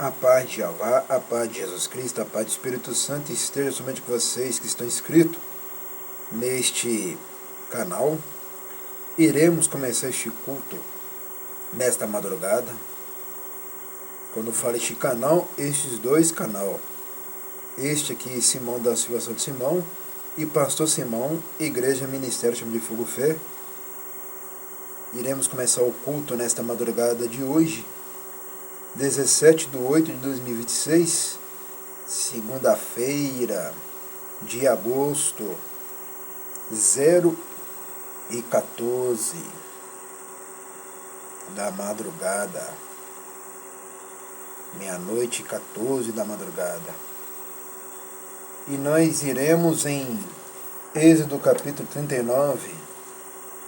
A paz de Jeová, a paz de Jesus Cristo, a paz do Espírito Santo esteja somente com vocês que estão inscritos neste canal. Iremos começar este culto nesta madrugada. Quando falo este canal, estes dois canal. Este aqui, Simão da Silva Santo Simão e Pastor Simão, Igreja Ministério Chama de Fogo Fé. Iremos começar o culto nesta madrugada de hoje, 17/8/2026, segunda-feira de agosto, 0h14 da madrugada, meia-noite 14 da madrugada. E nós iremos em Êxodo capítulo 39,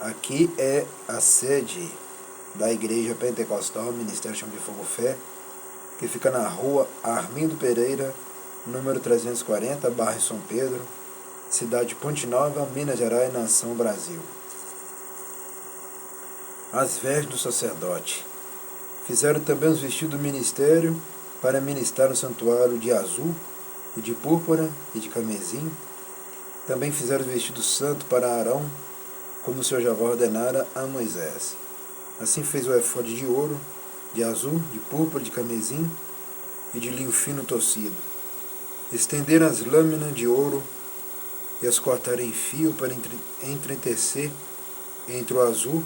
aqui é a sede da Igreja Pentecostal Ministério Chama de Fogo Fé, que fica na rua Armindo Pereira, número 340, bairro São Pedro, cidade de Ponte Nova, Minas Gerais, nação Brasil. As vestes do sacerdote. Fizeram também os vestidos do ministério para ministrar no santuário de azul, e de púrpura e de carmesim. Também fizeram os vestidos santos para Arão, como o Senhor Jeová ordenara a Moisés. Assim fez o efode de ouro, de azul, de púrpura, de carmesim e de linho fino torcido. Estenderam as lâminas de ouro e as cortaram em fio para entretecer entre o azul,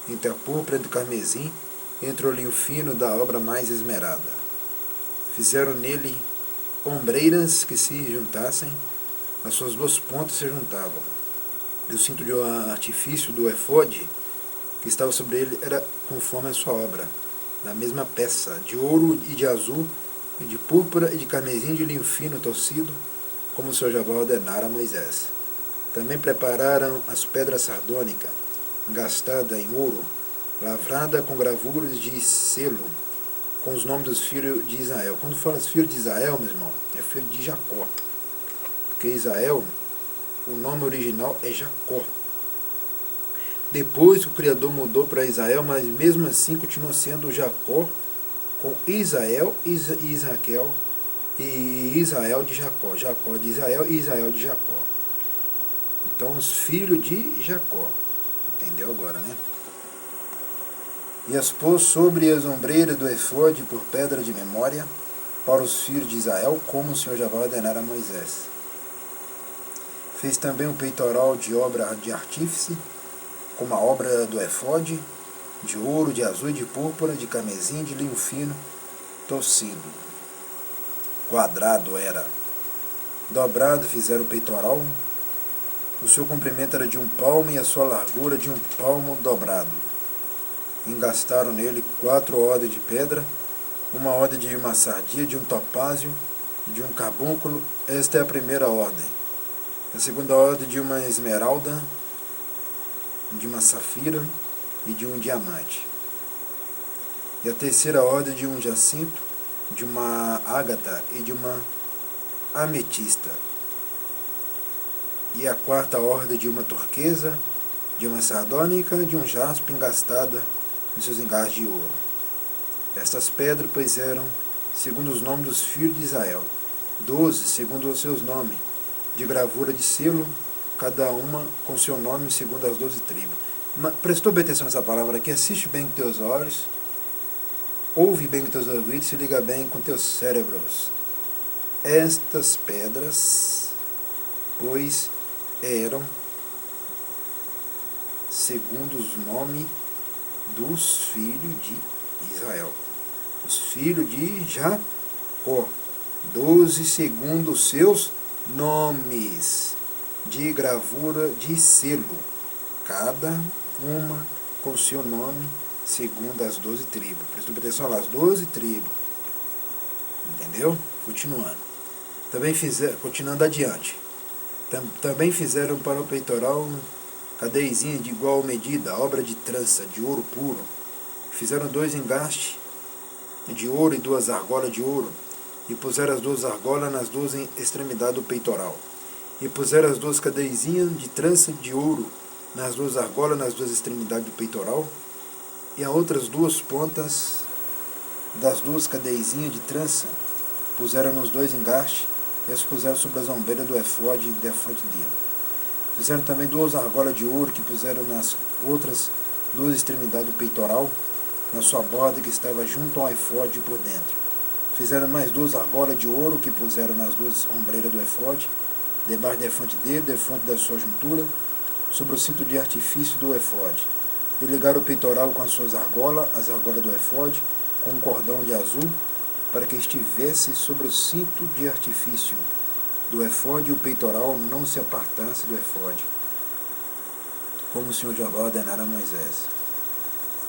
entre a púrpura e o carmesim, entre o linho fino da obra mais esmerada. Fizeram nele ombreiras que se juntassem, as suas duas pontas se juntavam. E o cinto de artifício do efode que estava sobre ele era conforme a sua obra, da mesma peça, de ouro e de azul, e de púrpura e de carmesim de linho fino torcido, como o Senhor Jeová ordenara a Moisés. Também prepararam as pedras sardônicas, engastadas em ouro, lavrada com gravuras de selo, com os nomes dos filhos de Israel. Quando fala os filhos de Israel, meu irmão, é filho de Jacó. Porque Israel, o nome original é Jacó. Depois que o Criador mudou para Israel, mas mesmo assim continuou sendo Jacó, com Israel e Israel, e Israel de Jacó. Jacó de Israel e Israel de Jacó. Então, os filhos de Jacó. Entendeu agora, né? E as pôs sobre as ombreiras do efode por pedra de memória para os filhos de Israel, como o Senhor Jeová ordenara a Moisés. Fez também um peitoral de obra de artífice, como a obra do efode, de ouro, de azul e de púrpura, de carmesim, de linho fino, torcido. Quadrado era. Dobrado fizeram o peitoral. O seu comprimento era de 1 palmo e a sua largura de 1 palmo dobrado. Engastaram nele 4 ordens de pedra, uma ordem de uma sardia, de um topázio e de um carbúnculo. Esta é a primeira ordem. A segunda ordem de uma esmeralda, de uma safira e de um diamante. E a terceira ordem de um jacinto, de uma ágata e de uma ametista. E a quarta ordem de uma turquesa, de uma sardônica e de um jaspe engastada em seus engastes de ouro. Estas pedras, pois, eram, segundo os nomes dos filhos de Israel, 12, segundo os seus nomes, de gravura de selo, cada uma com seu nome, segundo as 12 tribos. Mas, prestou bem atenção nessa palavra aqui? Assiste bem com teus olhos, ouve bem com teus ouvidos, se liga bem com teus cérebros. Estas pedras, pois, eram, segundo os nomes dos filhos de Israel. Os filhos de Jacó. 12 segundo os seus nomes, de gravura de selo, cada uma com seu nome, segundo as 12 tribos. Prestou atenção lá, as 12 tribos. Entendeu? Continuando. Também fizeram, continuando adiante. Também fizeram para o peitoral cadeizinha de igual medida, obra de trança, de ouro puro. Fizeram 2 engastes de ouro e 2 argolas de ouro. E puseram as 2 argolas nas 2 extremidades do peitoral. E puseram as 2 cadeizinhas de trança de ouro nas 2 argolas, nas 2 extremidades do peitoral. E as outras 2 pontas das duas cadeizinhas de trança, puseram nos dois engastes e as puseram sobre as ombreiras do efode defronte dele. Fizeram também 2 argolas de ouro que puseram nas outras 2 extremidades do peitoral, na sua borda que estava junto ao efode por dentro. Fizeram mais 2 argolas de ouro que puseram nas 2 ombreiras do efode, debaixo defronte dele, defronte da sua juntura, sobre o cinto de artifício do efode. E ligaram o peitoral com as suas argolas, as argolas do efode, com um cordão de azul, para que estivesse sobre o cinto de artifício do efode e o peitoral não se apartasse do efode, como o Senhor Jeová ordenara a Moisés.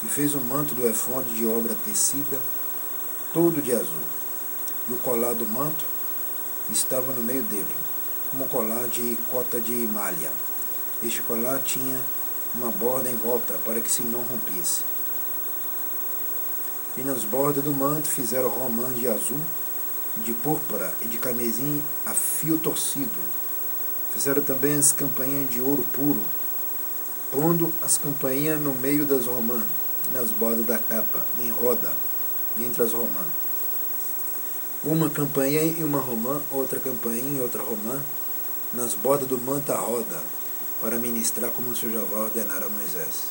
E fez o manto do efode de obra tecida, todo de azul, e o colar do manto estava no meio dele, como colar de cota de malha. Este colar tinha uma borda em volta, para que se não rompesse. E nas bordas do manto fizeram romãs de azul, de púrpura e de carmesim a fio torcido. Fizeram também as campainhas de ouro puro, pondo as campainhas no meio das romãs, nas bordas da capa, em roda, entre as romãs. Uma campainha e uma romã, outra campainha e outra romã, nas bordas do manto à roda, para ministrar como o Senhor Jeová ordenara a Moisés.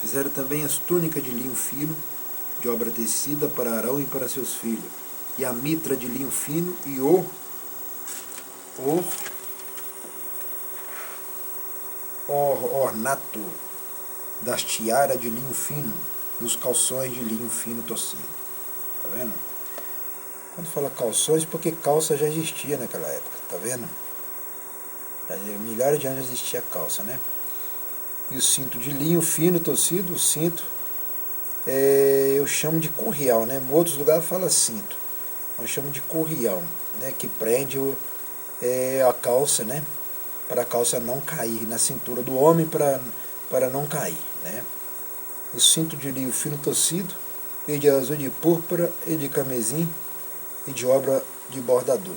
Fizeram também as túnicas de linho fino, de obra tecida para Arão e para seus filhos, e a mitra de linho fino e o ornato das tiaras de linho fino e os calções de linho fino torcido. Tá vendo? Quando fala calções, porque calça já existia naquela época, tá vendo? Milhares de anos já existia calça, né? E o cinto de linho fino torcido, o cinto, eu chamo de corrial, né? Em outros lugares fala cinto, nós chamamos de corrial, né? Que prende a calça, né? Para a calça não cair na cintura do homem, para não cair, né? O cinto de linho fino torcido, e de azul, de púrpura, e de carmesim, e de obra de bordador,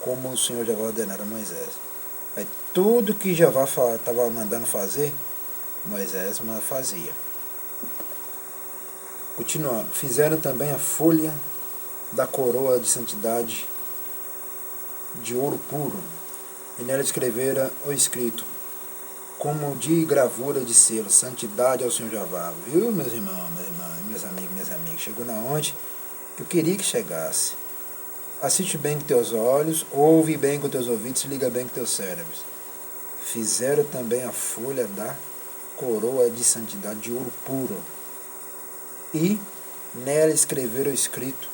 como o Senhor Jeová ordenara a Moisés. Aí tudo que Jeová estava mandando fazer, Moisés fazia. Continuando, fizeram também a folha da coroa de santidade de ouro puro, e nela escreveram o escrito, como de gravura de selo, santidade ao Senhor Jeová. Viu, meus irmãos, meus amigos, minhas amigas? Chegou na onde eu queria que chegasse. Assiste bem com teus olhos, ouve bem com teus ouvidos, liga bem com teus cérebros. Fizeram também a folha da coroa de santidade de ouro puro, e nela escreveram o escrito,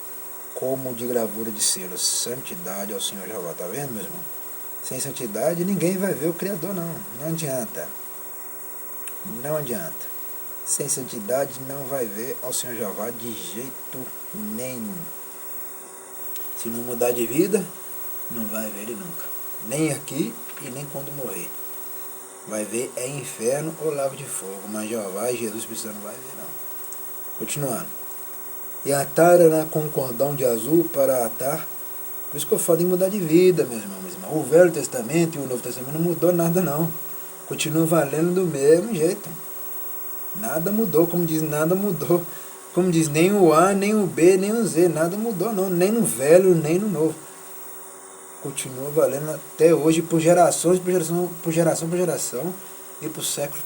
como de gravura de selo, santidade ao Senhor Jeová. Tá vendo, meu irmão? Sem santidade ninguém vai ver o Criador, não. Não adianta. Não adianta. Sem santidade não vai ver ao Senhor Jeová de jeito nenhum. Se não mudar de vida, não vai ver ele nunca. Nem aqui e nem quando morrer. Vai ver inferno ou lago de fogo. Mas Jeová e Jesus Cristo não vai ver, não. Continuando. E ataram com um cordão de azul para atar. Por isso que eu falo em mudar de vida, meus irmãos. O Velho Testamento e o Novo Testamento não mudou nada, não. Continua valendo do mesmo jeito. Nada mudou, como diz, nada mudou. Como diz, nem o A, nem o B, nem o Z, nada mudou não, nem no Velho, nem no Novo. Continua valendo até hoje, por gerações, por geração, e por século,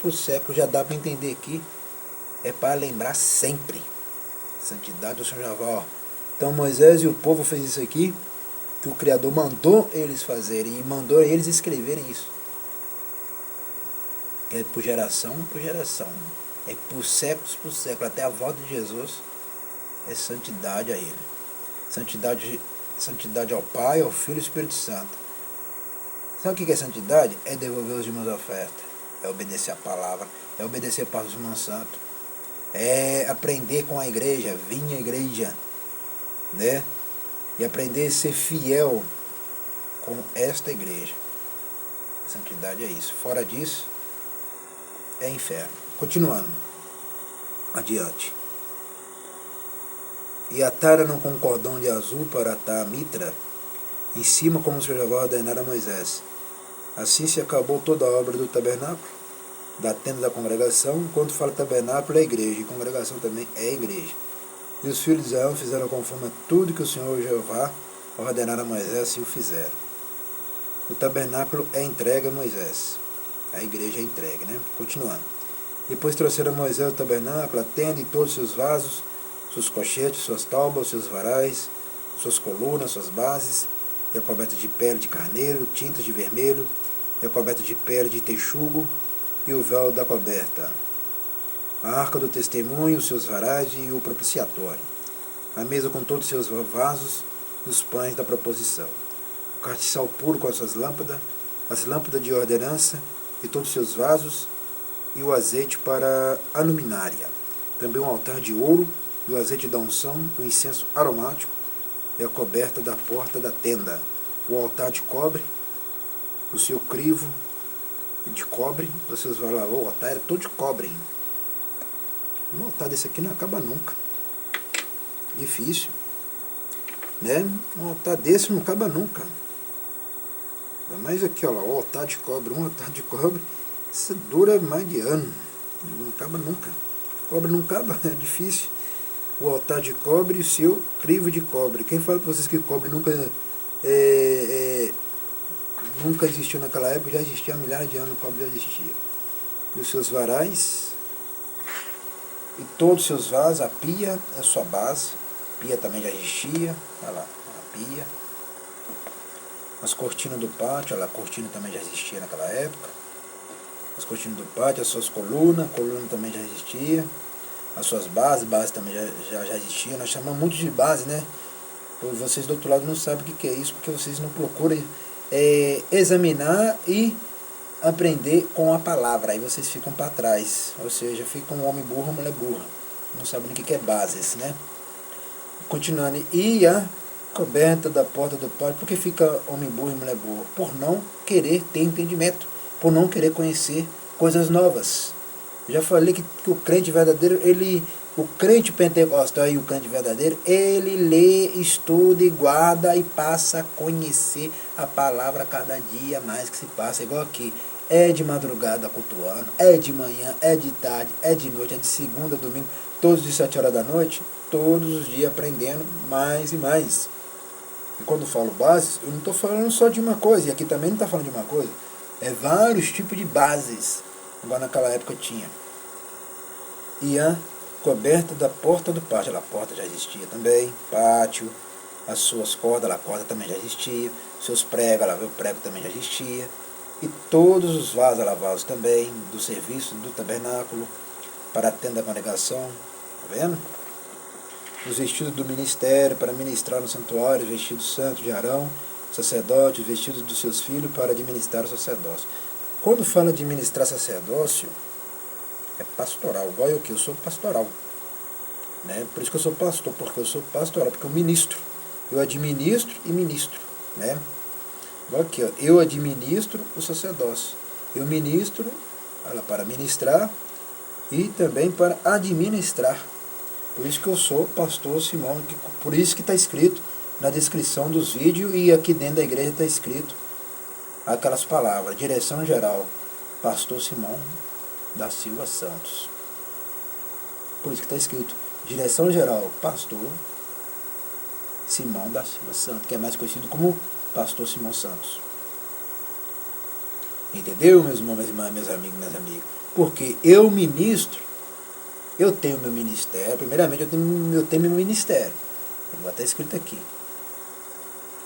já dá para entender aqui. É para lembrar sempre. Santidade do Senhor Jeová. Então Moisés e o povo fez isso aqui, que o Criador mandou eles fazerem, e mandou eles escreverem isso. É por geração, é por séculos, até a volta de Jesus, é santidade a Ele. Santidade ao Pai, ao Filho e ao Espírito Santo. Sabe o que é santidade? É devolver os irmãos a oferta, é obedecer a palavra, é obedecer para os irmãos santos, é aprender com a igreja, vir à igreja, né? E aprender a ser fiel com esta igreja. Santidade é isso. Fora disso, é inferno. Continuando. Adiante. E ataram com um cordão de azul para atar a mitra em cima, como o Senhor Jeová ordenara a Moisés. Assim se acabou toda a obra do tabernáculo, da tenda da congregação. Quando fala tabernáculo é igreja, e congregação também é igreja. E os filhos de Israel fizeram conforme a tudo que o Senhor Jeová ordenara a Moisés, assim o fizeram. O tabernáculo é entregue a Moisés. A igreja é entregue, né? Continuando. Depois trouxeram a Moisés o tabernáculo, a tenda e todos os seus vasos, seus cochetes, suas taubas, seus varais, suas colunas, suas bases, e a coberta de pele de carneiro, tintas de vermelho, e a coberta de pele de texugo, e o véu da coberta, a arca do testemunho, os seus varais e o propiciatório, a mesa com todos os seus vasos e os pães da proposição, o castiçal puro com as suas lâmpadas, as lâmpadas de ordenança e todos os seus vasos, e o azeite para a luminária, também um altar de ouro, e o azeite da unção, o incenso aromático, e a coberta da porta da tenda, o altar de cobre, o seu crivo de cobre, vocês vão lá, o altar era todo de cobre. Um altar desse aqui não acaba nunca. Difícil, né? Um altar desse não acaba nunca. Mas aqui, ó, o altar de cobre, um altar de cobre, isso dura mais de ano. Não acaba nunca. Cobre não acaba, é difícil. O altar de cobre e o seu crivo de cobre. Quem fala para vocês que cobre nunca nunca existiu naquela época? Já existia há milhares de anos, o cobre já existia. E os seus varais e todos os seus vasos, a pia é a sua base. A pia também já existia. Olha lá, a pia. As cortinas do pátio, olha lá, a cortina também já existia naquela época. As cortinas do pátio, as suas colunas, a coluna também já existia. As suas bases também já existiam. Nós chamamos muito de base, né? Vocês do outro lado não sabem o que é isso, porque vocês não procuram examinar e aprender com a palavra. Aí vocês ficam para trás. Ou seja, fica um homem burro, uma mulher burra. Não sabem nem o que é bases, né? Continuando. E a coberta da porta do pátio. Por que fica homem burro e mulher burra? Por não querer ter entendimento. Por não querer conhecer coisas novas. Já falei que o crente verdadeiro, o crente pentecostal e o crente verdadeiro, ele lê, estuda e guarda e passa a conhecer a palavra cada dia mais que se passa. Igual aqui, é de madrugada cultuando, é de manhã, é de tarde, é de noite, é de segunda a domingo, todos de 7 horas da noite, todos os dias aprendendo mais e mais. E quando falo bases, eu não estou falando só de uma coisa, e aqui também não está falando de uma coisa, é vários tipos de bases, igual naquela época tinha. E a coberta da porta do pátio, a porta já existia também, pátio, as suas cordas, a corda também já existia, seus pregos, o prego também já existia, e todos os vasos, vasos também, do serviço, do tabernáculo, para a tenda da congregação, tá vendo? Os vestidos do ministério, para ministrar no santuário, os vestidos santos de Arão, sacerdote, os vestidos dos seus filhos, para administrar o sacerdócio. Quando fala de ministrar sacerdócio, é pastoral, igual eu que eu sou pastoral, né? Por isso que eu sou pastor, porque eu sou pastoral, porque eu ministro, eu administro e ministro, né? Igual aqui, ó, eu administro o sacerdócio, eu ministro para ministrar e também para administrar. Por isso que eu sou pastor Simão, por isso que está escrito na descrição dos vídeos e aqui dentro da igreja está escrito aquelas palavras, direção geral, pastor Simão da Silva Santos. Por isso que está escrito direção geral, pastor Simão da Silva Santos, que é mais conhecido como pastor Simão Santos. Entendeu, meus irmãos, meus amigos, minhas amigas? Porque eu ministro, eu tenho meu ministério, primeiramente eu tenho meu ministério. Vai estar escrito aqui.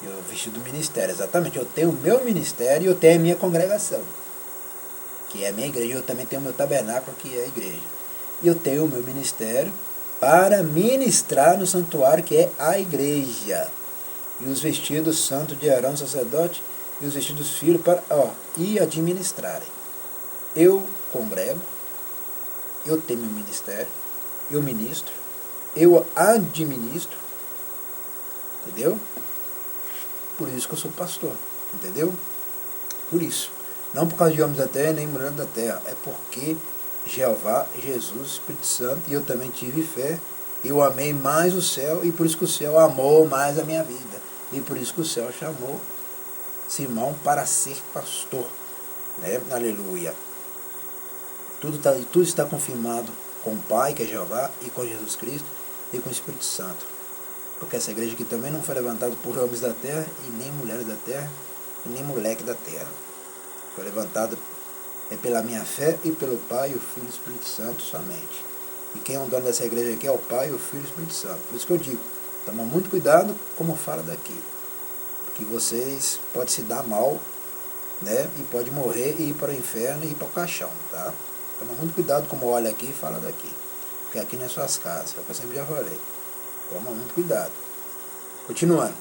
Eu vestido do ministério, exatamente. Eu tenho o meu ministério e eu tenho a minha congregação, que é a minha igreja. Eu também tenho o meu tabernáculo, que é a igreja. E eu tenho o meu ministério para ministrar no santuário, que é a igreja. E os vestidos santos de Arão, sacerdote, e os vestidos filhos para ir administrarem. Eu congrego, eu tenho meu ministério, eu ministro, eu administro, entendeu? Por isso que eu sou pastor, entendeu? Por isso. Não por causa de homens da terra, nem mulheres da terra. É porque Jeová, Jesus, Espírito Santo, e eu também tive fé. Eu amei mais o céu, e por isso que o céu amou mais a minha vida. E por isso que o céu chamou Simão para ser pastor, né? Aleluia. Tudo está confirmado com o Pai, que é Jeová, e com Jesus Cristo. e com o Espírito Santo. Porque essa igreja aqui também não foi levantada por homens da terra, e nem mulheres da terra, e nem moleque da terra. Foi levantada pela minha fé e pelo Pai, o Filho e o Espírito Santo somente. E quem é o dono dessa igreja aqui é o Pai, o Filho e o Espírito Santo. Por isso que eu digo, toma muito cuidado como fala daqui. Porque vocês podem se dar mal, né? E pode morrer e ir para o inferno e ir para o caixão, tá? Toma muito cuidado como olha aqui e fala daqui. Porque aqui não é suas casas, é o que eu sempre já falei. Toma muito cuidado. Continuando.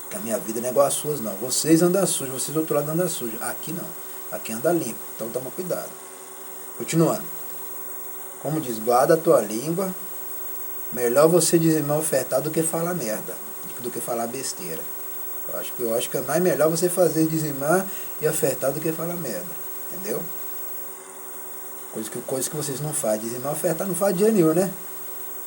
Que a minha vida não é igual às suas, não. Vocês andam sujo, vocês do outro lado andam sujo. Aqui não. Aqui anda limpo. Então toma cuidado. Continuando. Como diz, guarda a tua língua. Melhor você dizimar ofertar do que falar merda. Do que falar besteira. Eu acho que é mais melhor você fazer dizimar e ofertar do que falar merda. Entendeu? Coisa que vocês não fazem. Dizimar e ofertar não faz dia nenhum, né?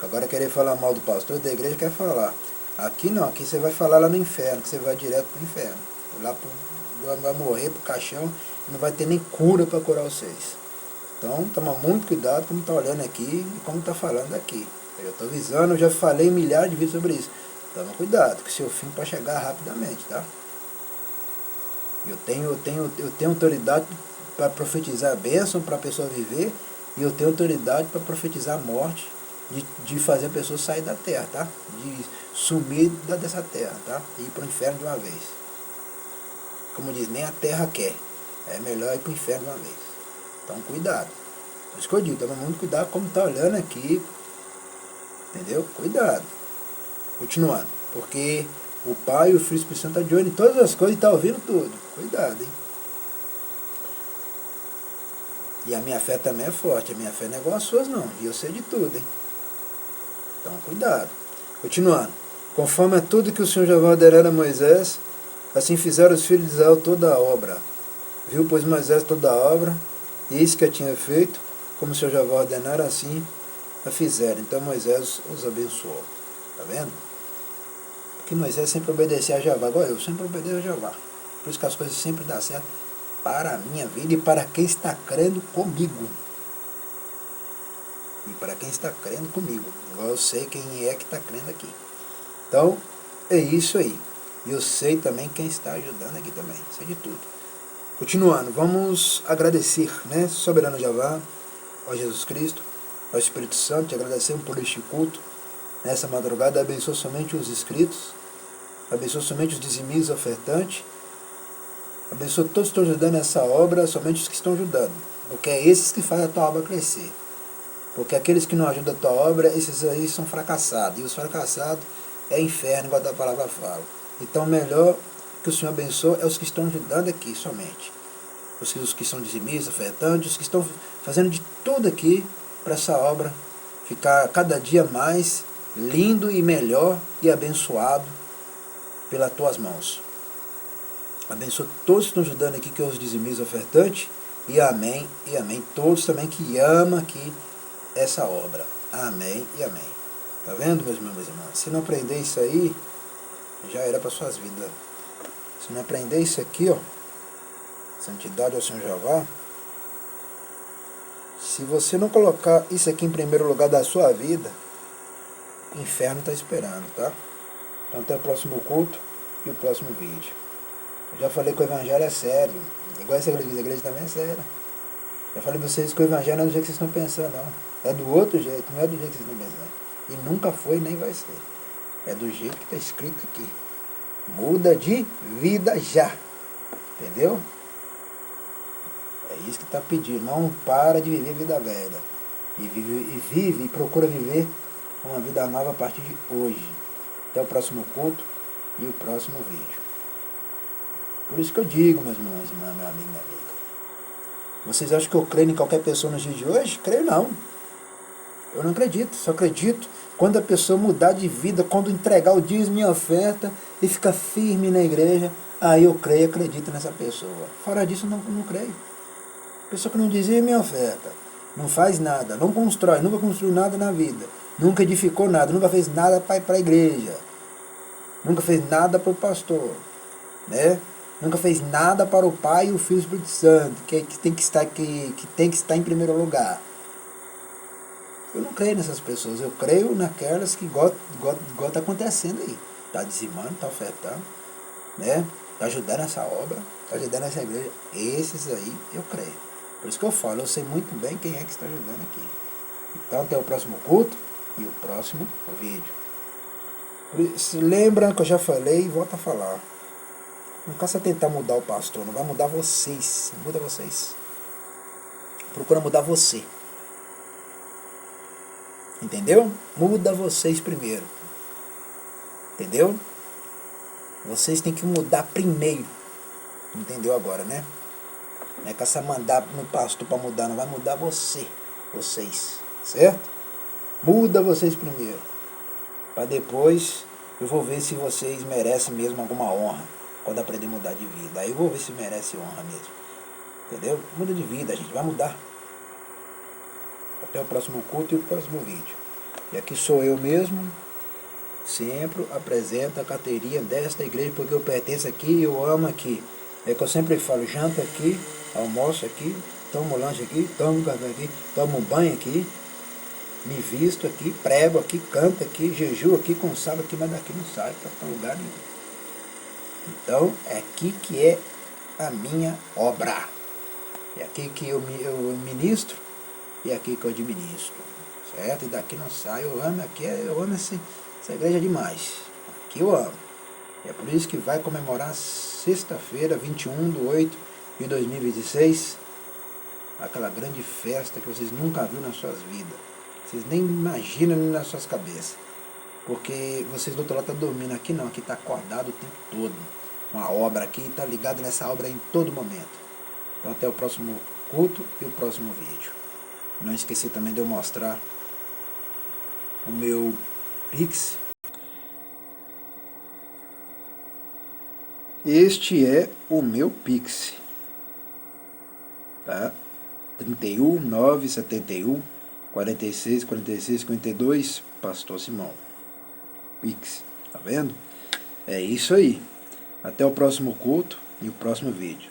Agora querer falar mal do pastor da igreja quer falar. Aqui não, aqui você vai falar lá no inferno, que você vai direto pro inferno. Lá vai morrer pro caixão e não vai ter nem cura para curar vocês. Então, toma muito cuidado como está olhando aqui e como está falando aqui. Eu estou avisando, eu já falei milhares de vezes sobre isso. Toma cuidado, que seu fim pode chegar rapidamente, tá? Eu tenho autoridade para profetizar a bênção para a pessoa viver, e eu tenho autoridade para profetizar a morte, de fazer a pessoa sair da terra, tá? De sumir dessa terra, tá? E ir para o inferno de uma vez. Como diz, nem a terra quer. É melhor ir para o inferno de uma vez. Então, cuidado. Por isso que eu digo, toma muito cuidado como está olhando aqui. Entendeu? Cuidado. Continuando. Porque o Pai e o Filho e o Espírito Santo estão de olho em todas as coisas e estão ouvindo tudo. Cuidado, hein? E a minha fé também é forte. A minha fé não é igual às suas, não. E eu sei de tudo, hein? Então, cuidado. Continuando. Conforme a tudo que o Senhor já ordenara a Moisés, assim fizeram os filhos de Israel toda a obra. Viu, pois, Moisés toda a obra, e isso que a tinha feito, como o Senhor já ordenara, assim a fizeram. Então Moisés os abençoou. Tá vendo? Porque Moisés sempre obedecia a Jeová, igual eu sempre obedeço a Jeová. Por isso que as coisas sempre dão certo para a minha vida e para quem está crendo comigo. E para quem está crendo comigo. Igual eu sei quem é que está crendo aqui. Então, é isso aí. E eu sei também quem está ajudando aqui também. Sei de tudo. Continuando, vamos agradecer, né? Soberano Jeová, ao Jesus Cristo, ao Espírito Santo, te agradecemos por este culto. Nessa madrugada, abençoa somente os inscritos, abençoa somente os dizimistas ofertantes, abençoa todos que estão ajudando nessa obra, somente os que estão ajudando, porque é esses que fazem a tua obra crescer. Porque aqueles que não ajudam a tua obra, esses aí são fracassados, e os fracassados é inferno, igual a palavra fala. Então, melhor que o Senhor abençoe é os que estão ajudando aqui somente. Os que são dizimistas, ofertantes, os que estão fazendo de tudo aqui para essa obra ficar cada dia mais lindo e melhor e abençoado pelas tuas mãos. Abençoa todos que estão ajudando aqui, que é os dizimistas ofertantes, e amém, e amém. Todos também que amam aqui essa obra. Amém e amém. Tá vendo, meus irmãos e irmãs? Se não aprender isso aí, já era para suas vidas. Se não aprender isso aqui, ó, santidade ao Senhor Jeová, se você não colocar isso aqui em primeiro lugar da sua vida, o inferno está esperando, tá? Então até o próximo culto e o próximo vídeo. Eu já falei que o evangelho é sério. Igual essa igreja, a igreja também é séria. Já falei para vocês que o evangelho não é do jeito que vocês estão pensando, não. É do outro jeito, não é do jeito que vocês estão pensando. E nunca foi nem vai ser. É do jeito que está escrito aqui. Muda de vida já. Entendeu? É isso que está pedindo. Não para de viver vida velha. E vive e procura viver uma vida nova a partir de hoje. Até o próximo culto e o próximo vídeo. Por isso que eu digo, meus irmãos, irmãs, meu amigo, minha amiga. Vocês acham que eu creio em qualquer pessoa nos dias de hoje? Creio não. Eu não acredito. Só acredito quando a pessoa mudar de vida, quando entregar o dízimo e a oferta e ficar firme na igreja, aí eu creio e acredito nessa pessoa. Fora disso, eu não creio. Pessoa que não dizima e oferta, não faz nada, não constrói, nunca construiu nada na vida, nunca edificou nada, nunca fez nada para a igreja, nunca fez nada para o pastor, né? Nunca fez nada para o Pai e o Filho e o Espírito Santo, que tem que estar em primeiro lugar. Eu não creio nessas pessoas, eu creio naquelas que igual tá acontecendo aí. Tá dizimando, tá ofertando, né? Tá ajudando essa obra, tá ajudando essa igreja. Esses aí eu creio. Por isso que eu falo, eu sei muito bem quem é que está ajudando aqui. Então até o próximo culto e o próximo vídeo. Lembra que eu já falei e volto a falar. Não caça tentar mudar o pastor, não vai mudar vocês. Muda vocês. Procura mudar você. Entendeu? Muda vocês primeiro. Entendeu? Vocês têm que mudar primeiro. Entendeu agora, né? Não é caçar mandar no pastor para mudar, não vai mudar você. Vocês. Certo? Muda vocês primeiro. Para depois eu vou ver se vocês merecem mesmo alguma honra. Quando aprender a mudar de vida. Aí eu vou ver se merece honra mesmo. Entendeu? Muda de vida, gente. Vai mudar. Até o próximo culto e o próximo vídeo. E aqui sou eu mesmo. Sempre apresento a carteirinha desta igreja. Porque eu pertenço aqui, eu amo aqui. É que eu sempre falo, janto aqui, almoço aqui, tomo lanche aqui, tomo café aqui, tomo banho aqui, me visto aqui, prego aqui, canto aqui, jejuo aqui, consagro aqui, mas daqui não sai para lugar nenhum. Então, é aqui que é a minha obra. É aqui que eu ministro e é aqui que eu administro. Certo? E daqui não sai, eu amo aqui, eu amo essa igreja demais. Aqui eu amo. É por isso que vai comemorar sexta-feira, 21/8/2026, aquela grande festa que vocês nunca viram nas suas vidas. Vocês nem imaginam nas suas cabeças. Porque vocês do outro lado estão dormindo, aqui não, aqui está acordado o tempo todo. Uma obra aqui, está ligado nessa obra em todo momento. Então até o próximo culto e o próximo vídeo. Não esqueci também de eu mostrar o meu Pix. Este é o meu Pix, tá? 31 971 46 46 52, Pastor Simão. Pix, tá vendo? É isso aí. Até o próximo culto e o próximo vídeo.